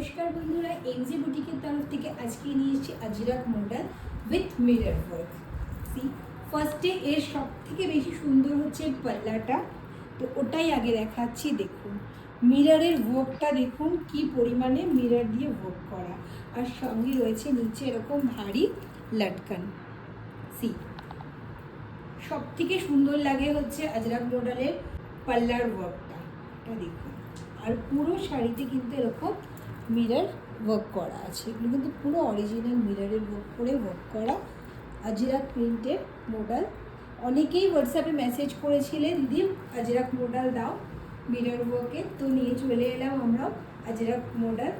নমস্কার বন্ধুরা, এমজি বুটিকের তরফ থেকে আজকে নিয়ে এসেছি Ajrak model with mirror work. সি ফার্স্টে এর সব থেকে বেশি সুন্দর হচ্ছে পাল্লাটা, তো ওটাই আগে দেখাচ্ছি। দেখুন মিররের ওয়ার্কটা, দেখুন কি পরিমাণে মিরর দিয়ে ওয়ার্ক করা, আর সঙ্গে রয়েছে নিচে এরকম ভারী লটকান। সি সব থেকে সুন্দর লাগে হচ্ছে আজরাক মডেলের পাল্লার ওয়ার্কটা, এটা দেখুন। আর পুরো শাড়িতে কিন্তু এরকম মিরর ওয়ার্ক করা আছে, এগুলো কিন্তু পুরো অরিজিনাল মিররের ওয়ার্ক করে ওয়ার্ক করা আজরাক প্রিন্টের মডেল। অনেকেই হোয়াটসঅ্যাপে মেসেজ করেছিলেন, দিদি আজরাক মডেল দাও মিরর ওয়ার্কে, তো নিয়ে চলে এলাম আমরাও আজরাক মডেল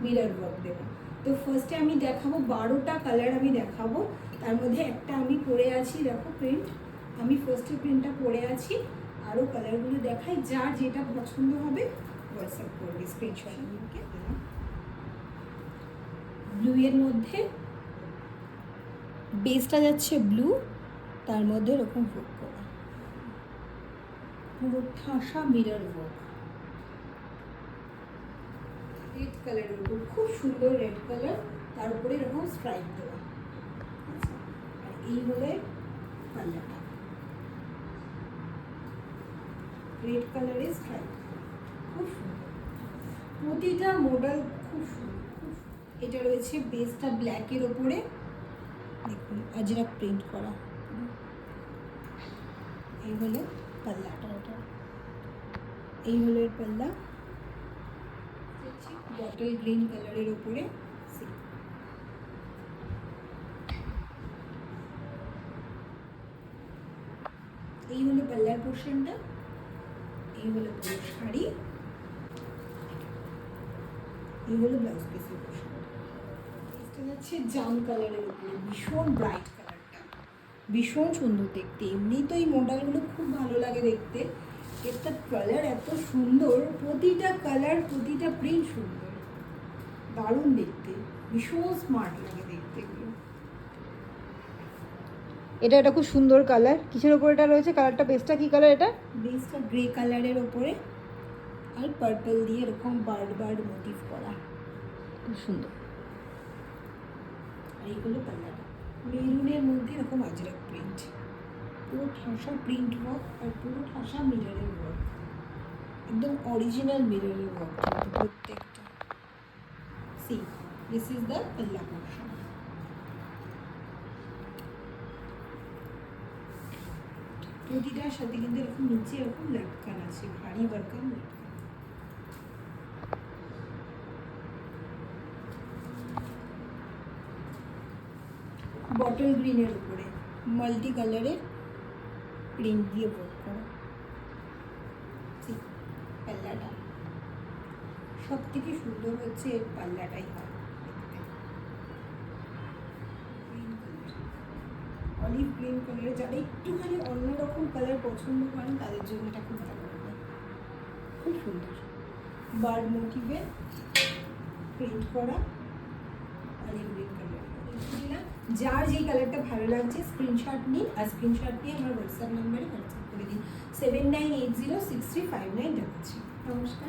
মিরর ওয়ার্ক দেবো। তো ফার্স্টে আমি দেখাবো 12টা কালার আমি দেখাবো, তার মধ্যে একটা আমি পরে আছি, দেখো প্রিন্ট, আমি ফার্স্টে প্রিন্টটা পরে আছি। আরও কালারগুলো দেখাই, যার যেটা পছন্দ হবে হোয়াটসঅ্যাপ করবে স্ক্রিনশট নিয়ে। ব্লু এর মধ্যে বেসটা যাচ্ছে ব্লু, তার মধ্যে এরকম ওয়ার্ক করা, পুরো ঠাসা মিরর ওয়ার্ক। রেড কালারের উপর খুব সুন্দর রেড কালার, তার উপরে এরকম স্ট্রাইপ দেওয়া। আর এই হলে পাল্লাটা রেড কালারের স্ট্রাইপ, খুব সুন্দর। প্রতিটা মডেল খুব সুন্দর। এটা রয়েছে বেসটা ব্ল্যাকের ওপরে, দেখুন আজরাক প্রিন্ট করা। এই হলো পাল্লাটা, ওটা এই হলো এর পাল্লা, বটল গ্রিন কালারের ওপরে। এই হলো পাল্লার পোর্শনটা, এই হলো পুরো শাড়ি, এই হলো ব্লাউজ পিসের পোর্শন। এটা হচ্ছে জাম কালারের উপরে, ভীষণ ব্রাইট কালারটা, ভীষণ সুন্দর দেখতে। এমনি তো এই মডেলগুলো খুব ভালো লাগে দেখতে, একটা কালার এত সুন্দর, প্রতিটা কালার প্রতিটা প্রিন্ট সুন্দর, দারুণ দেখতে, ভীষণ স্মার্ট লাগে দেখতে এগুলো। এটা খুব সুন্দর কালার। কিসের উপর এটা রয়েছে? কালারটা বেসটা কি কালার? এটা বেসটা গ্রে কালারের ওপরে, আর পার্পল দিয়ে এরকম বার্ড বার্ড মোটিভ করা, খুব সুন্দর। আর এইগুলো পাল্লাটা মেরুনের মধ্যে এরকম আজরাক প্রিন্ট, পুরো ঠাসা প্রিন্ট ওয়ার্ক, আর পুরো ঠাসা মিররের ওয়ার্ক, একদম অরিজিনাল মিররের ওয়ার্ক কিন্তু প্রত্যেকটা। সি দিস ইজ দ্য পাল্লা পোর্শন। প্রতিটার সাথে কিন্তু এরকম নিচে এরকম লটকান আছে, ভারী ওয়ার্কান লটকান। বটল গ্রিনের উপরে মাল্টি কালারের প্রিন্ট দিয়ে ওয়ার্ক করা। পাল্লাটা সব থেকে সুন্দর হচ্ছে এর পাল্লাটাই হয় দেখতে। অলিভ গ্রিন কালারের, যারা একটুখানি অন্যরকম কালার পছন্দ করেন তাদের জন্য এটা খুব ভালো হবে, খুব সুন্দর বার্ড মোটিভে প্রিন্ট করা অলিভ গ্রিন কালার। যার যেই কালারটা ভালো লাগছে স্ক্রিনশট নিন, আর স্ক্রিনশট নিয়ে আমার হোয়াটসঅ্যাপ নাম্বারে হোয়াটসঅ্যাপ করে দিন 79806359 দেখাচ্ছি। নমস্কার।